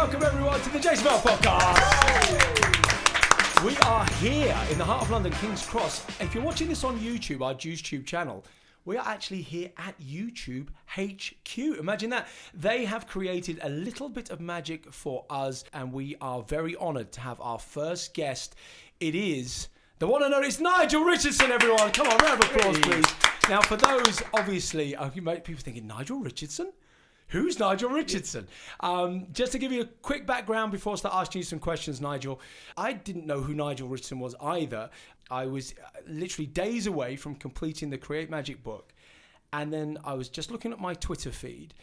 welcome everyone to the Jason Vale podcast. We are here in the heart of London, King's Cross. If you're watching this on YouTube, our JuiceTube channel, we are actually here at YouTube HQ. Imagine that. They have created a little bit of magic for us, and we are very honoured to have our first guest. It is the one and only, it's Nigel Richardson, everyone. Come on, round of applause, please. Now, for those, obviously, people thinking, Nigel Richardson? Who's Nigel Richardson? Just to give you a quick background before I start asking you some questions, Nigel, I didn't know who Nigel Richardson was either. I was literally days away from completing the Create Magic book. And then I was just looking at my Twitter feed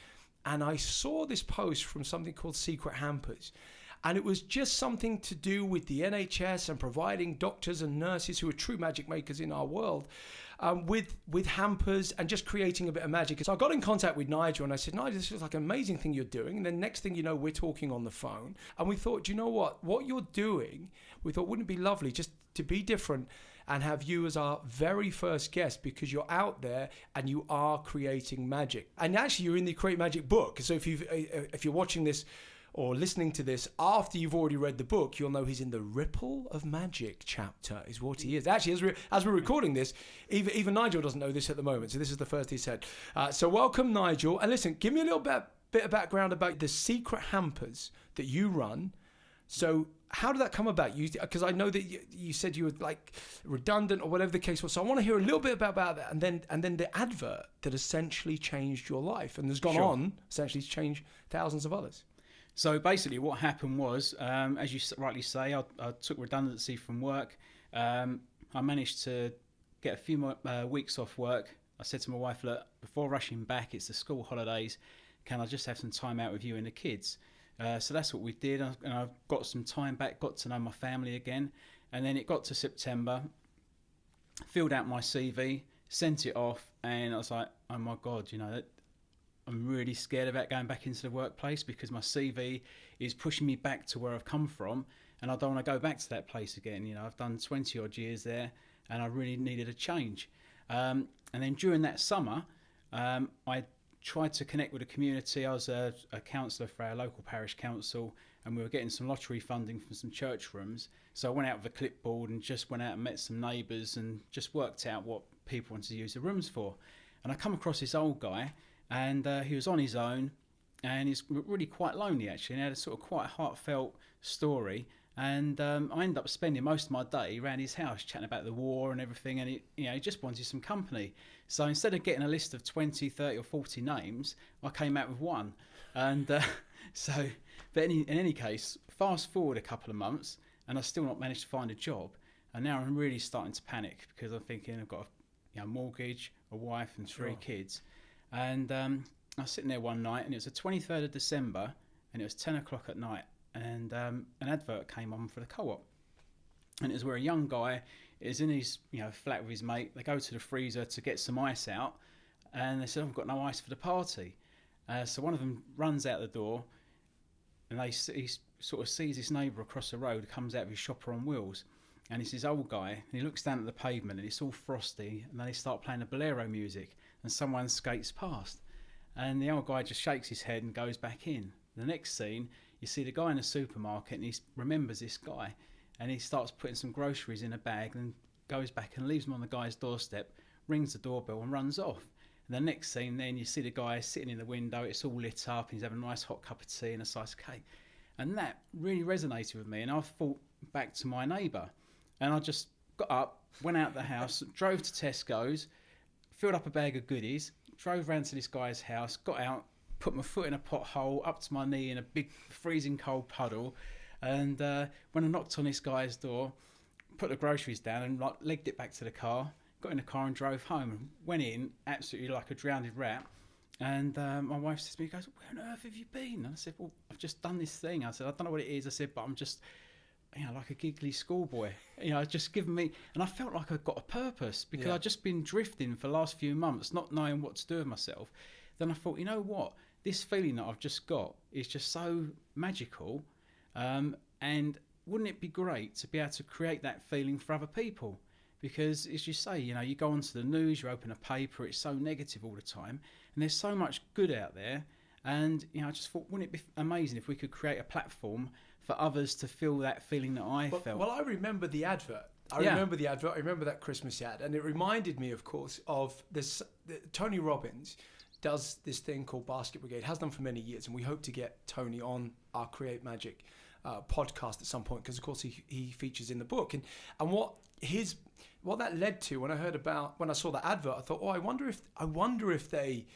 and I saw this post from something called Secret Hampers. And it was just something to do with the NHS and providing doctors and nurses who are true magic makers in our world with hampers and just creating a bit of magic. So I got in contact with Nigel and I said, Nigel, this is like an amazing thing you're doing. And then next thing you know, we're talking on the phone. And we thought, do you know what you're doing, we thought, wouldn't it be lovely just to be different and have you as our very first guest, because you're out there and you are creating magic. And actually you're in the Create Magic book. So if you're watching this or listening to this after you've already read the book, you'll know he's in the Ripple of Magic chapter, is what he is. Actually, as we're recording this, even Nigel doesn't know this at the moment, so this is the first he said. So welcome, Nigel. And listen, give me a little bit of background about the secret hampers that you run. So how did that come about? Because I know that you said you were like redundant or whatever the case was. So I want to hear a little bit about that, and then the advert that essentially changed your life and has gone on essentially to change thousands of others. So basically what happened was, as you rightly say, I took redundancy from work. I managed to get a few more weeks off work. I said to my wife, look, before rushing back, it's the school holidays, can I just have some time out with you and the kids? So that's what we did, and I got some time back, got to know my family again. And then it got to September, filled out my CV, sent it off, and I was like, oh my God, I'm really scared about going back into the workplace because my CV is pushing me back to where I've come from, and I don't want to go back to that place again. I've done 20 odd years there and I really needed a change. And then during that summer, I tried to connect with the community. I was a counsellor for our local parish council, and we were getting some lottery funding from some church rooms. So I went out with a clipboard and just went out and met some neighbours and just worked out what people wanted to use the rooms for. And I come across this old guy, and he was on his own, and he's really quite lonely actually, and he had a sort of quite heartfelt story. And I ended up spending most of my day around his house chatting about the war and everything, and he just wanted some company. So instead of getting a list of 20, 30 or 40 names, I came out with one. And but in any case, fast forward a couple of months and I still not managed to find a job. And now I'm really starting to panic because I'm thinking I've got a mortgage, a wife and three kids. And I was sitting there one night, and it was the 23rd of December, and it was 10 o'clock at night, and an advert came on for the co-op. And it was where a young guy is in his flat with his mate. They go to the freezer to get some ice out, and they said, I've got no ice for the party. So one of them runs out the door, and he sort of sees his neighbour across the road, comes out of his shopper on wheels. And it's this old guy, and he looks down at the pavement, and it's all frosty, and then they start playing the bolero music, and someone skates past. And the old guy just shakes his head and goes back in. The next scene, you see the guy in the supermarket, and he remembers this guy, and he starts putting some groceries in a bag, and goes back and leaves them on the guy's doorstep, rings the doorbell and runs off. And the next scene, then you see the guy sitting in the window, it's all lit up, and he's having a nice hot cup of tea and a slice of cake. And that really resonated with me, and I thought back to my neighbour. And I just got up, went out the house, drove to Tesco's, filled up a bag of goodies, drove round to this guy's house, got out, put my foot in a pothole, up to my knee in a big freezing cold puddle. And when I knocked on this guy's door, put the groceries down and legged it back to the car, got in the car and drove home. Went in, absolutely like a drowned rat. And my wife says to me, goes, where on earth have you been? And I said, well, I've just done this thing. I said, I don't know what it is. I said, but I'm just... like a giggly schoolboy, just given me, and I felt like I'd got a purpose because I'd just been drifting for the last few months, not knowing what to do with myself. Then I thought, you know what, this feeling that I've just got is just so magical, and wouldn't it be great to be able to create that feeling for other people? Because as you say, you go onto the news, you open a paper, it's so negative all the time, and there's so much good out there. And I just thought, wouldn't it be amazing if we could create a platform for others to feel that feeling that I felt? Well, I remember the advert. I remember that Christmas ad, and it reminded me, of course, of this. Tony Robbins does this thing called Basket Brigade, has done for many years, and we hope to get Tony on our Create Magic podcast at some point, because of course he features in the book. And what that led to, when I saw that advert, I thought, I wonder if they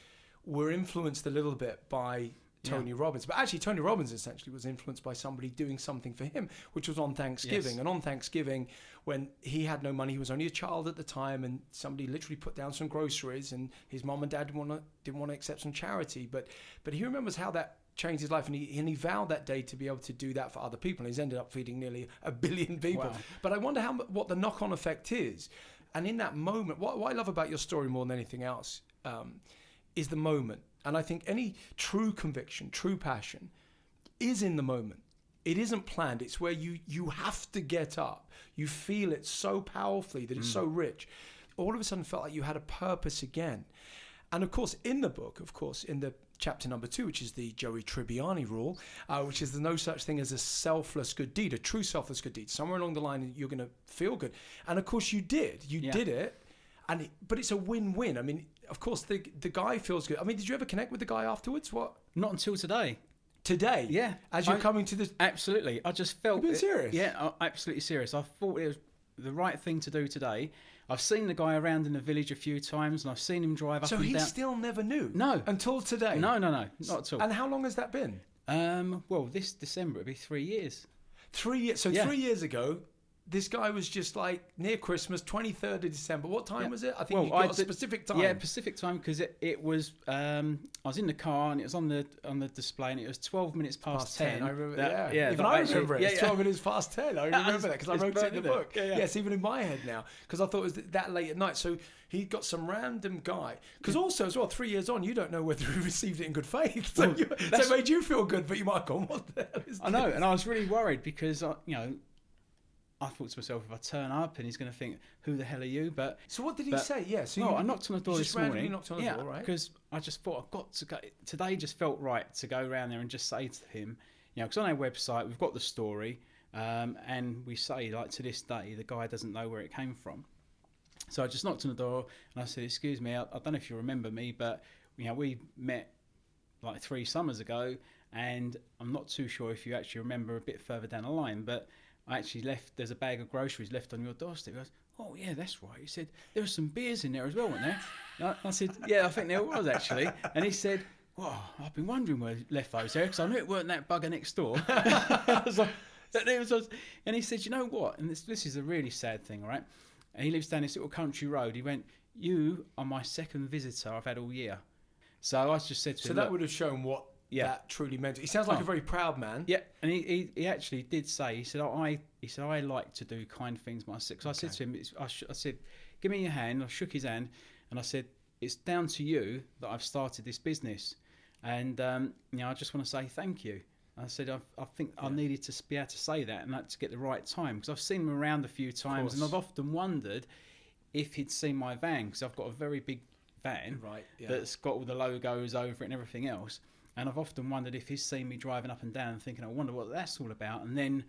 were influenced a little bit by Tony Robbins. But actually, Tony Robbins essentially was influenced by somebody doing something for him, which was on Thanksgiving. Yes. And on Thanksgiving, when he had no money, he was only a child at the time, and somebody literally put down some groceries, and his mom and dad didn't want to accept some charity. But he remembers how that changed his life, and he vowed that day to be able to do that for other people. And he's ended up feeding nearly 1 billion people. Wow. But I wonder what the knock-on effect is. And in that moment, what I love about your story more than anything else is the moment. And I think any true conviction, true passion is in the moment. It isn't planned. It's where you have to get up. You feel it so powerfully that it's so rich. All of a sudden felt like you had a purpose again. And of course, in the book, in the chapter number 2, which is the Joey Tribbiani rule, which is there's no such thing as a selfless good deed, a true selfless good deed. Somewhere along the line, you're going to feel good. And of course, you did. You did it. But it's a win-win. I mean, of course, the guy feels good. I mean, did you ever connect with the guy afterwards? What? Not until today. Today? Yeah. As you're coming to this... Absolutely. I just felt... You've been serious? Yeah, absolutely serious. I thought it was the right thing to do today. I've seen the guy around in the village a few times, and I've seen him drive up and down. So he still never knew? No. Until today? No, not at all. And how long has that been? Well, this December, it'll be 3 years. 3 years? So 3 years ago... This guy was just like near Christmas, 23rd of December. What time was it? I think you got a specific time. Yeah, Pacific time, because it was. I was in the car and it was on the display, and it was 12 minutes past 10. I remember. Even I remember it. It's 12 minutes past 10. I remember that because I wrote it in the book. Yes, even in my head now, because I thought it was that late at night. So he got some random guy. Because also as well, 3 years on, you don't know whether he received it in good faith. So it made you feel good, but you might have gone, what the hell is this? I know, and I was really worried because I thought to myself, if I turn up and he's going to think, who the hell are you? But so what did he say? Yeah, so I knocked on the door this morning. Knocked on the door, right? Because I just thought I've got to go. Today just felt right to go around there and just say to him, because on our website we've got the story, and we say like to this day the guy doesn't know where it came from. So I just knocked on the door and I said, "Excuse me, I don't know if you remember me, but we met like 3 summers ago, and I'm not too sure if you actually remember a bit further down the line, but." I actually there's a bag of groceries left on your doorstep. He goes, oh, yeah, that's right. He said, there were some beers in there as well, weren't there? And I said, yeah, I think there was actually. And he said, well, I've been wondering where he left those there, because I knew it weren't that bugger next door. I was like, and he said, you know what? And this is a really sad thing, all right? And he lives down this little country road. He went, you are my second visitor I've had all year. So I just said to him, that would have shown what that truly meant. He sounds like a very proud man. Yeah, and he actually did say, he said I like to do kind things myself. So I said to him, I said, give me your hand. I shook his hand, and I said, it's down to you that I've started this business, and I just want to say thank you. I said, I think I needed to be able to say that, and to get the right time, because I've seen him around a few times, and I've often wondered if he'd seen my van, because I've got a very big van that's got all the logos over it and everything else. And I've often wondered if he's seen me driving up and down and thinking, I wonder what that's all about, and then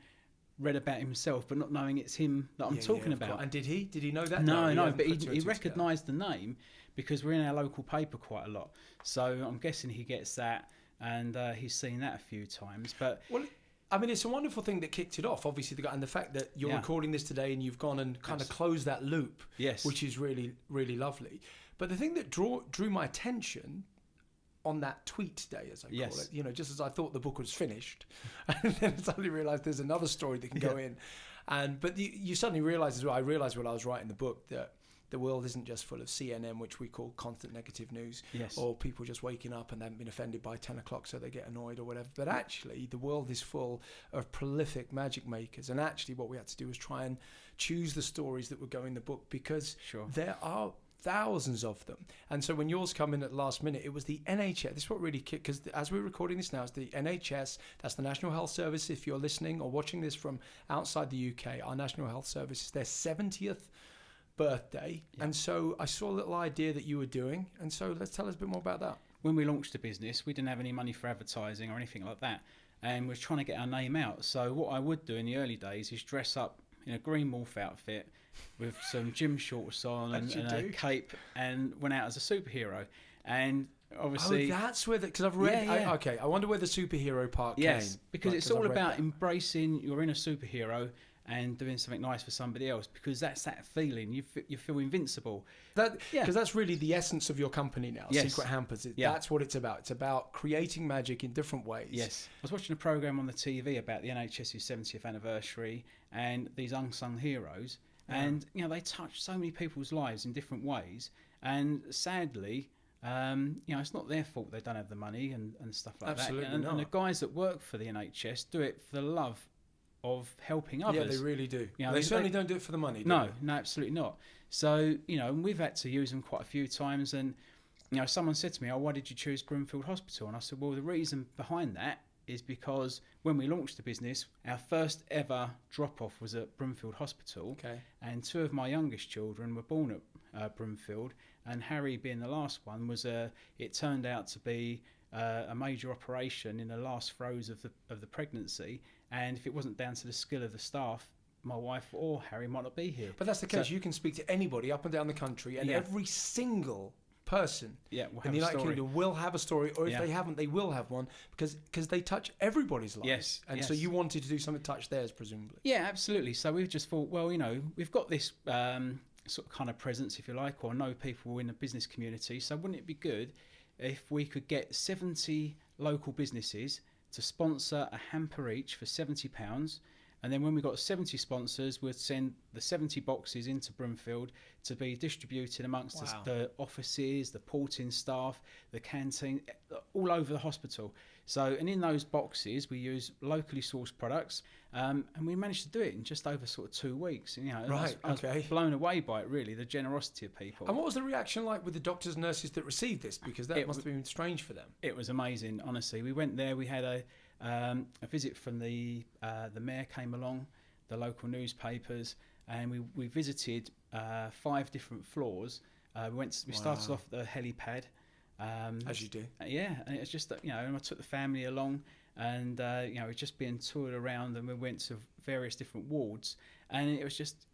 read about himself, but not knowing it's him that I'm talking about. And did he know that? No, but he recognised the name because we're in our local paper quite a lot. So I'm guessing he gets that, and he's seen that a few times. But I mean, it's a wonderful thing that kicked it off, obviously, and the fact that you're recording this today and you've gone and kind of closed that loop, which is really, really lovely. But the thing that drew my attention on that tweet day, as I call it, just as I thought the book was finished, and then I suddenly realised there's another story that can go in, but you suddenly realise as well. I realised when I was writing the book that the world isn't just full of CNN, which we call constant negative news, or people just waking up and they haven't been offended by 10 o'clock, so they get annoyed or whatever. But actually, the world is full of prolific magic makers, and actually, what we had to do was try and choose the stories that would go in the book, because there are thousands of them. And so when yours come in at the last minute, it was the NHS. This is what really kicked, because as we're recording this now, it's the NHS, that's the National Health Service. If you're listening or watching this from outside the UK, our National Health Service is their 70th birthday. And so I saw a little idea that you were doing, and so let's tell us a bit more about that. when we launched the business, we didn't have any money for advertising or anything like that, and we're trying to get our name out. So what I would do in the early days is dress up in a green wolf outfit with some gym shorts on and a cape, and went out as a superhero. And obviously, that's where because I've read. I wonder where the superhero part came. Because it's all about embracing you're in a superhero and doing something nice for somebody else, because that's that feeling you feel invincible. Because that's really the essence of your company now. Secret Hampers. That's what it's about. It's about creating magic in different ways. Yes. I was watching a program on the TV about the NHS's 70th anniversary and these unsung heroes, and they touch so many people's lives in different ways. And sadly, it's not their fault they don't have the money and stuff like Absolutely that. not. And the guys that work for the NHS do it for the love of helping others. Yeah, they really do. They certainly don't do it for the money. No, absolutely not. So, we've had to use them quite a few times. And, someone said to me, why did you choose Broomfield Hospital? And I said, well, the reason behind that is because when we launched the business, our first ever drop-off was at Broomfield Hospital. Okay. And 2 of my youngest children were born at Broomfield. And Harry, being the last one, it turned out to be a major operation in the last throes of the pregnancy. And if it wasn't down to the skill of the staff, my wife or Harry might not be here. But that's the case. You can speak to anybody up and down the country, and every single person in the United Kingdom will have a story, or if they haven't, they will have one, because they touch everybody's lives. Yes. And so you wanted to do something to touch theirs, presumably. Yeah, absolutely. So we've just thought, well, we've got this sort of kind of presence, if you like, or know people in the business community. So wouldn't it be good if we could get 70 local businesses to sponsor a hamper each for £70, and then when we got 70 sponsors, we'd send the 70 boxes into Broomfield to be distributed amongst the offices, the porting staff, the canteen, all over the hospital. So, and in those boxes, we use locally sourced products, and we managed to do it in just over sort of 2 weeks. I was blown away by it, really, the generosity of people. And what was the reaction like with the doctors and nurses that received this? Because that must have been strange for them. It was amazing, honestly. We went there, we had a visit from the mayor came along, the local newspapers, and we visited 5 different floors. We started off at the helipad. As you do. And it was just that, and I took the family along, and we're just being toured around, and we went to various different wards, and it was just,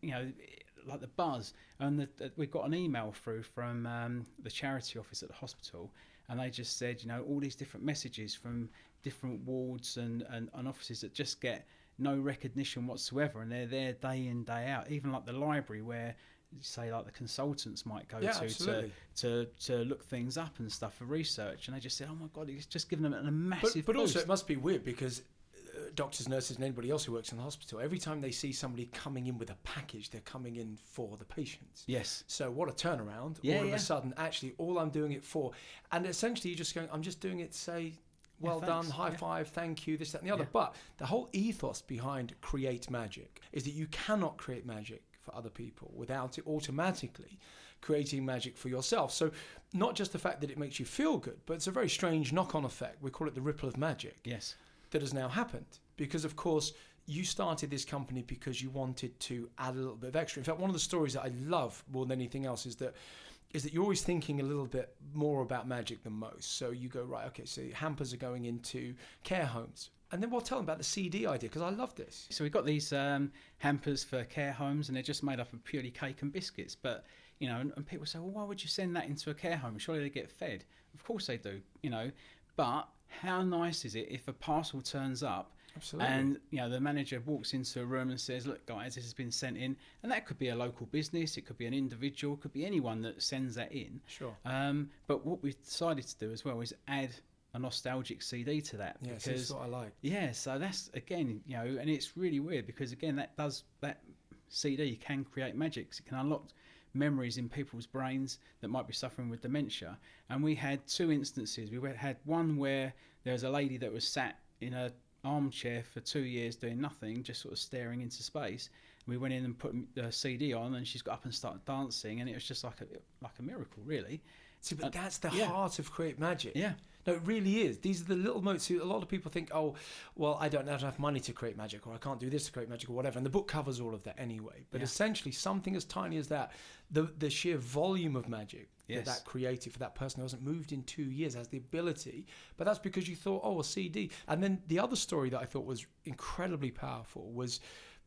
like the buzz. And we got an email through from the charity office at the hospital, and they just said, all these different messages from different wards and offices that just get no recognition whatsoever, and they're there day in, day out. Even like the library, where say like the consultants might go to look things up and stuff for research, and they just said, oh my God, it's just given them a massive but boost. Also it must be weird, because doctors, nurses and anybody else who works in the hospital, every time they see somebody coming in with a package, they're coming in for the patients. Yes. So what a turnaround. All of a sudden, actually, all I'm doing it for, and essentially you're just going, I'm just doing it to say, well done, high five, thank you, this, that and the other. But the whole ethos behind Create Magic is that you cannot create magic for other people without it automatically creating magic for yourself. So not just the fact that it makes you feel good, but it's a very strange knock-on effect. We call it the ripple of magic. Yes. That has now happened, because of course you started this company because you wanted to add a little bit of extra. In fact, one of the stories that I love more than anything else is that you're always thinking a little bit more about magic than most. So you go, right, okay, so hampers are going into care homes. And then we'll tell them about the CD idea, because I love this. So we've got these hampers for care homes, and they're just made up of purely cake and biscuits. But, and people say, well, why would you send that into a care home? Surely they get fed. Of course they do, But how nice is it if a parcel turns up? Absolutely. And the manager walks into a room and says, look guys, this has been sent in, and that could be a local business, it could be an individual, it could be anyone that sends that in. Sure. But what we've decided to do as well is add a nostalgic CD to that. Yes, that's what I like. Yeah, so that's again, and it's really weird, because again that CD can create magic. It can unlock memories in people's brains that might be suffering with dementia. And we had 2 instances. We had one where there was a lady that was sat in a armchair for 2 years doing nothing, just sort of staring into space. We went in and put the CD on, and she's got up and started dancing, and it was just like a miracle, really. See, but that's the heart of Create Magic. Yeah. No, it really is. These are the little moments. A lot of people think, oh, well, I don't have enough money to create magic, or I can't do this to create magic, or whatever. And the book covers all of that anyway. But essentially, something as tiny as that, the sheer volume of magic that created for that person who hasn't moved in 2 years has the ability. But that's because you thought, oh, a CD. And then the other story that I thought was incredibly powerful was,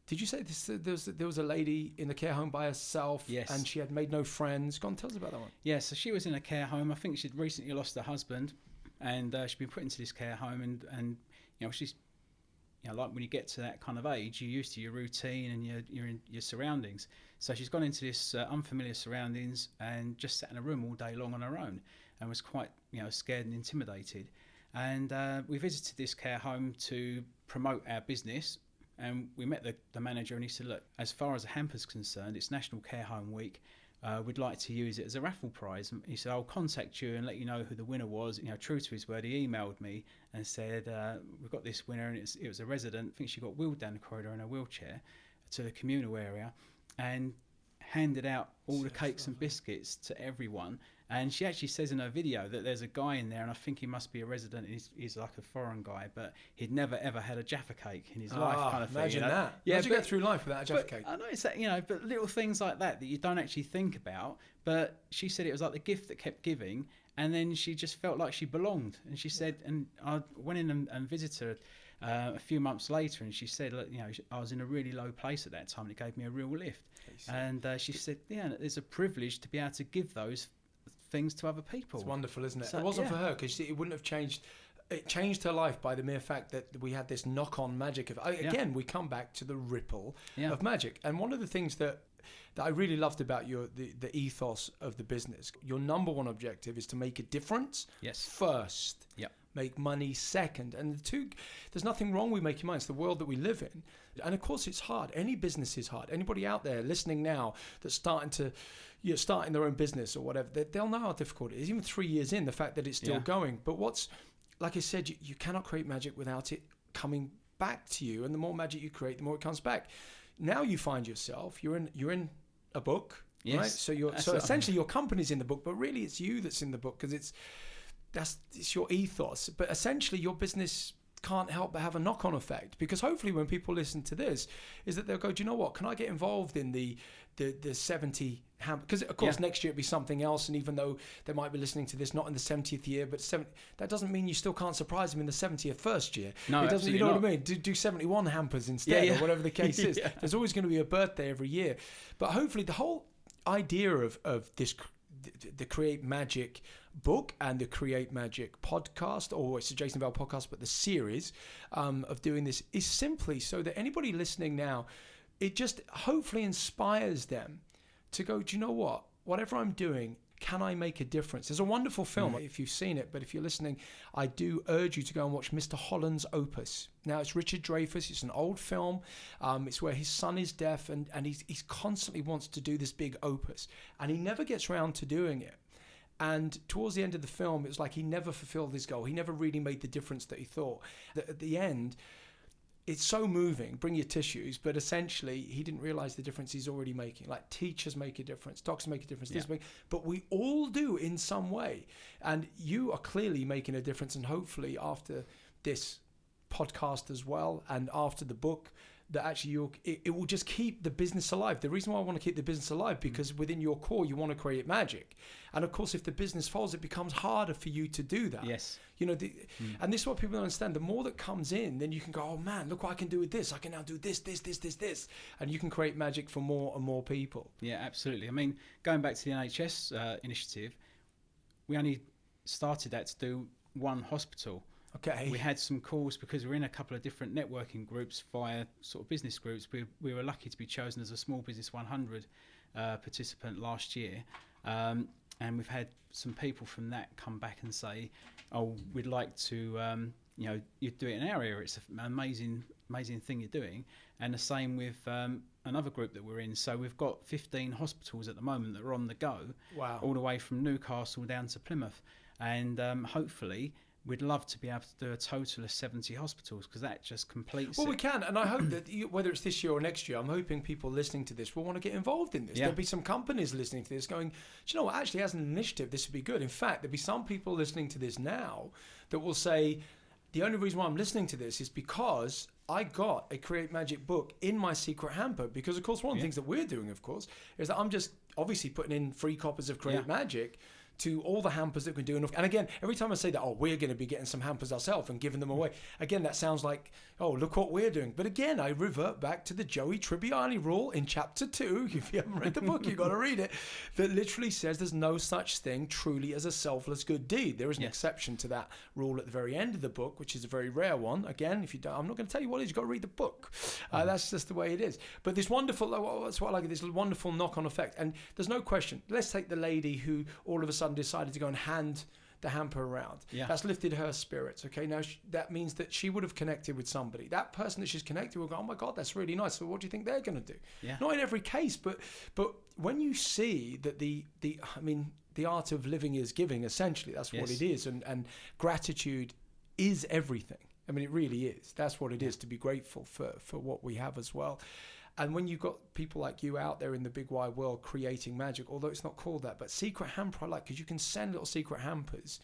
did you say this, there was a lady in the care home by herself, and she had made no friends? Go on, tell us about that one. Yeah, so she was in a care home. I think she'd recently lost her husband, and she'd been put into this care home, and she's, like when you get to that kind of age, you're used to your routine and you're in your surroundings. So she's gone into this unfamiliar surroundings and just sat in a room all day long on her own, and was quite scared and intimidated. And we visited this care home to promote our business. And we met the manager, and he said, look, as far as the hamper's concerned, it's National Care Home Week. We'd like to use it as a raffle prize. And he said, I'll contact you and let you know who the winner was. True to his word, he emailed me and said, we've got this winner, and it was a resident. I think she got wheeled down the corridor in a wheelchair to the communal area, and handed out all the cakes and biscuits to everyone. And she actually says in her video that there's a guy in there, and I think he must be a resident. He's like a foreign guy, but he'd never ever had a Jaffa cake in his life, kind of thing. Imagine that. Yeah, you get through life without a Jaffa cake? I know it's that, but little things like that you don't actually think about. But she said it was like the gift that kept giving, and then she just felt like she belonged. And she said, and I went in and visited her a few months later, and she said, look, I was in a really low place at that time, and it gave me a real lift. And she said, it's a privilege to be able to give those things to other people. It's wonderful, isn't it? So, it wasn't for her, because it wouldn't have changed. It changed her life by the mere fact that we had this knock-on magic of. Again, we come back to the ripple of magic. And one of the things that I really loved about the ethos of the business, your number one objective is to make a difference first. Yep. Make money second. And there's nothing wrong with making money. It's the world that we live in. And of course it's hard. Any business is hard. Anybody out there listening now that's starting their own business or whatever, they'll know how difficult it is. Even 3 years in, the fact that it's still going. But like I said, you cannot create magic without it coming back to you. And the more magic you create, the more it comes back. Now you find yourself, you're in a book, right? So essentially your company's in the book, but really it's you that's in the book, because it's your ethos. But essentially your business can't help but have a knock-on effect, because hopefully when people listen to this, is that they'll go, do you know what, can I get involved in the 70 because of course next year it'll be something else, and even though they might be listening to this not in the 70th year, but that doesn't mean you still can't surprise them in the 70th first year. No, it doesn't. You know not. what I mean? Do 71 hampers instead, or whatever the case is. There's always going to be a birthday every year. But hopefully the whole idea of this, the Create Magic book and the Create Magic podcast, or it's a Jason Vale podcast, but the series of doing this is simply so that anybody listening now, it just hopefully inspires them to go, do you know what? Whatever I'm doing, can I make a difference? There's a wonderful film, if you've seen it, but if you're listening, I do urge you to go and watch Mr. Holland's Opus. Now, it's Richard Dreyfuss. It's an old film. It's where his son is deaf, and he's constantly wants to do this big opus, and he never gets around to doing it. And towards the end of the film, it was like he never fulfilled his goal. He never really made the difference that he thought. That at the end, it's so moving. Bring your tissues. But essentially, he didn't realize the difference he's already making. Like, teachers make a difference, doctors make a difference, but we all do in some way. And you are clearly making a difference. And hopefully, after this podcast as well, and after the book, that actually it will just keep the business alive. The reason why I want to keep the business alive, because within your core, you want to create magic. And of course, if the business falls, it becomes harder for you to do that. Yes. And this is what people don't understand. The more that comes in, then you can go, oh man, look what I can do with this. I can now do this. And you can create magic for more and more people. Yeah, absolutely. I mean, going back to the NHS initiative, we only started that to do one hospital. Okay. We had some calls because we're in a couple of different networking groups via sort of business groups. We were lucky to be chosen as a Small Business 100 participant last year. And we've had some people from that come back and say, oh, we'd like to, you do it in our area. It's an amazing thing you're doing. And the same with another group that we're in. So we've got 15 hospitals at the moment that are on the go. Wow. All the way from Newcastle down to Plymouth. And hopefully we'd love to be able to do a total of 70 hospitals, because that just completes Well, it. we can, and I hope that whether it's this year or next year, I'm hoping people listening to this will want to get involved in this. Yeah. There'll be some companies listening to this going, do you know what, actually as an initiative, this would be good. In fact, there'll be some people listening to this now that will say, the only reason why I'm listening to this is because I got a Create Magic book in my secret hamper. Because, of course, one of the things that we're doing, of course, is that I'm just obviously putting in free copies of Create Magic to all the hampers that we can do. And again, every time I say that, we're going to be getting some hampers ourselves and giving them away. Again, that sounds like, look what we're doing. But again, I revert back to the Joey Tribbiani rule in chapter 2. If you haven't read the book, you've got to read it. That literally says there's no such thing truly as a selfless good deed. There is an exception to that rule at the very end of the book, which is a very rare one. Again, if you don't, I'm not going to tell you what it is. You've got to read the book. That's just the way it is. But this wonderful, that's what I like, this wonderful knock-on effect. And there's no question. Let's take the lady who all of a sudden decided to go and hand the hamper around. That's lifted her spirits. Okay, now that means that she would have connected with somebody. That person that she's connected will go, oh my God, that's really nice. So what do you think they're going to do? Not in every case, but when you see that the art of living is giving, essentially, that's what it is, and gratitude is everything. I mean, it really is. That's what it is, to be grateful for what we have as well. And when you've got people like you out there in the big wide world creating magic, although it's not called that, but secret hamper I like, because you can send little secret hampers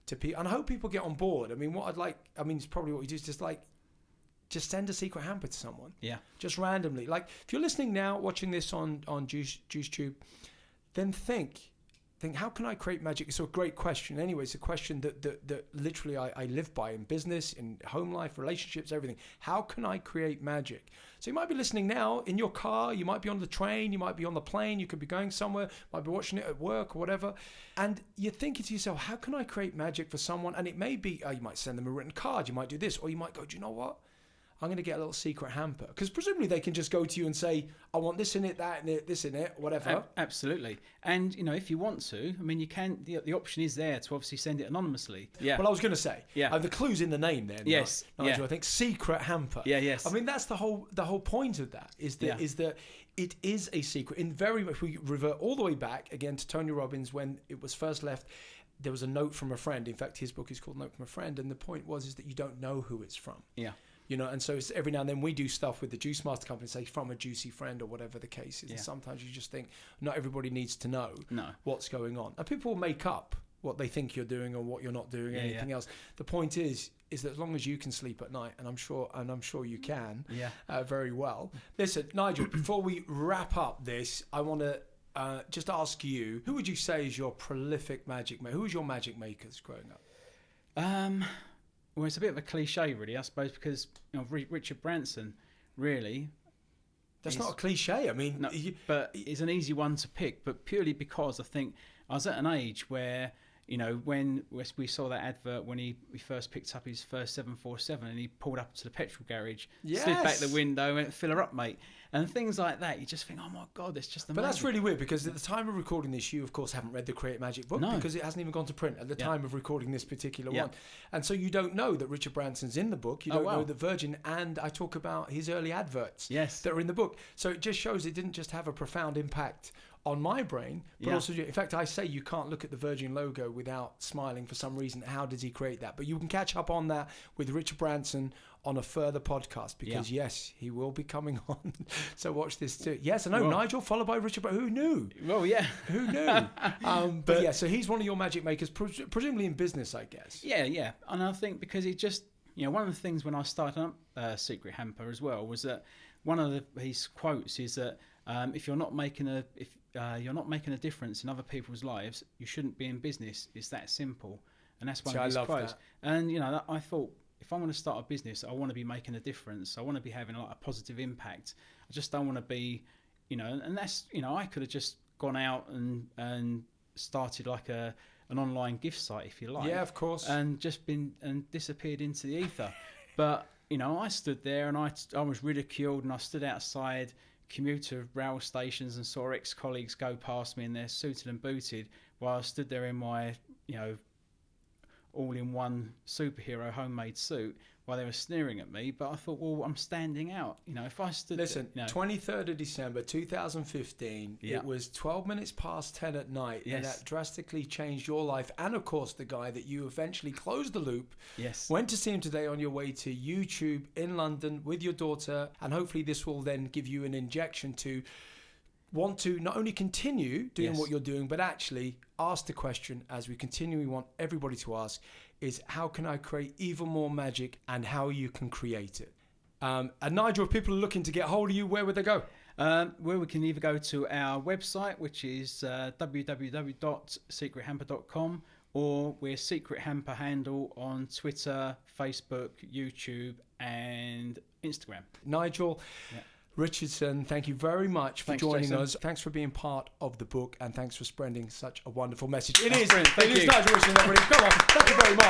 to people. And I hope people get on board. I mean, it's probably what you do, is just send a secret hamper to someone. Yeah. Just randomly. Like, if you're listening now, watching this on JuiceTube, then think, how can I create magic? It's a great question. Anyway, it's a question that literally I live by in business, in home life, relationships, everything. How can I create magic? So you might be listening now in your car, you might be on the train, you might be on the plane, you could be going somewhere, might be watching it at work or whatever. And you're thinking to yourself, how can I create magic for someone? And it may be, you might send them a written card, you might do this, or you might go, do you know what? I'm going to get a little secret hamper. Because presumably they can just go to you and say, I want this in it, that in it, this in it, whatever. Absolutely. And, if you want to, I mean, you can, the option is there to obviously send it anonymously. Yeah. Well, I was going to say, the clue's in the name there. Yes. Nigel, I think secret hamper. Yeah, yes. I mean, that's the whole point of that, is that it is a secret. In very much, we revert all the way back again to Tony Robbins when it was first left. There was a note from a friend. In fact, his book is called Note from a Friend. And the point is that you don't know who it's from. Yeah. And so it's every now and then we do stuff with the Juice Master Company, say from a juicy friend or whatever the case is. And sometimes you just think not everybody needs to know what's going on. And people will make up what they think you're doing or what you're not doing, anything else. The point is that as long as you can sleep at night, and I'm sure you can very well. Listen, Nigel, before we wrap up this, I want to just ask you, who would you say is your prolific magic maker? Who was your magic makers growing up? Well, it's a bit of a cliche, really, I suppose, because Richard Branson, really. That's not a cliche. I mean, but it's an easy one to pick. But purely because I think I was at an age where, when we saw that advert when he first picked up his first 747 and he pulled up to the petrol garage, slid back the window, and went, fill her up, mate. And things like that, you just think, oh my God, it's just amazing. But that's really weird, because at the time of recording this, you, of course, haven't read the Create Magic book, because it hasn't even gone to print at the time of recording this particular one. And so you don't know that Richard Branson's in the book. You don't know that Virgin, and I talk about his early adverts that are in the book. So it just shows it didn't just have a profound impact on my brain, but also, in fact, I say you can't look at the Virgin logo without smiling for some reason. How does he create that? But you can catch up on that with Richard Branson on a further podcast, because yes, he will be coming on. So watch this too. Yes, I know, Nigel, followed by Richard. Who knew? Well, yeah. Who knew? But yeah, so he's one of your magic makers, presumably in business, I guess. Yeah. And I think because it just, one of the things when I started up Secret Hamper as well was that one of his quotes is that if you're not making a difference in other people's lives, you shouldn't be in business. It's that simple. And that's one of his quotes. That. And I thought, if I want to start a business, I want to be making a difference. I want to be having a positive impact. I just don't want to be, and that's, I could have just gone out and started like an online gift site, if you like. Yeah, of course. And just disappeared into the ether. But, I stood there and I was ridiculed, and I stood outside commuter rail stations and saw ex-colleagues go past me in their suited and booted while I stood there in my, all-in-one superhero homemade suit while they were sneering at me. But I thought, well, I'm standing out. You know, if I stood... Listen, you know, 23rd of December 2015, Yeah. it was 12 minutes past 10 at night, and Yes. that drastically changed your life. And of course, the guy that you eventually closed the loop, Yes. went to see him today on your way to YouTube in London with your daughter. And hopefully this will then give you an injection to want to not only continue doing Yes. what you're doing, but actually ask the question, as we continually want everybody to ask, is how can I create even more magic, and how you can create it. And Nigel, if people are looking to get hold of you, where would they go? Where we can either go to our website, which is www.secrethamper.com, or we're Secret Hamper handle on Twitter, Facebook, YouTube, and Instagram. Nigel Richardson, thank you very much for Thanks, joining Jason. us. Thanks for being part of the book, and thanks for spreading such a wonderful message. It That's is brilliant. Thank you. Nigel Richardson, everybody. Come on. Thank you very much.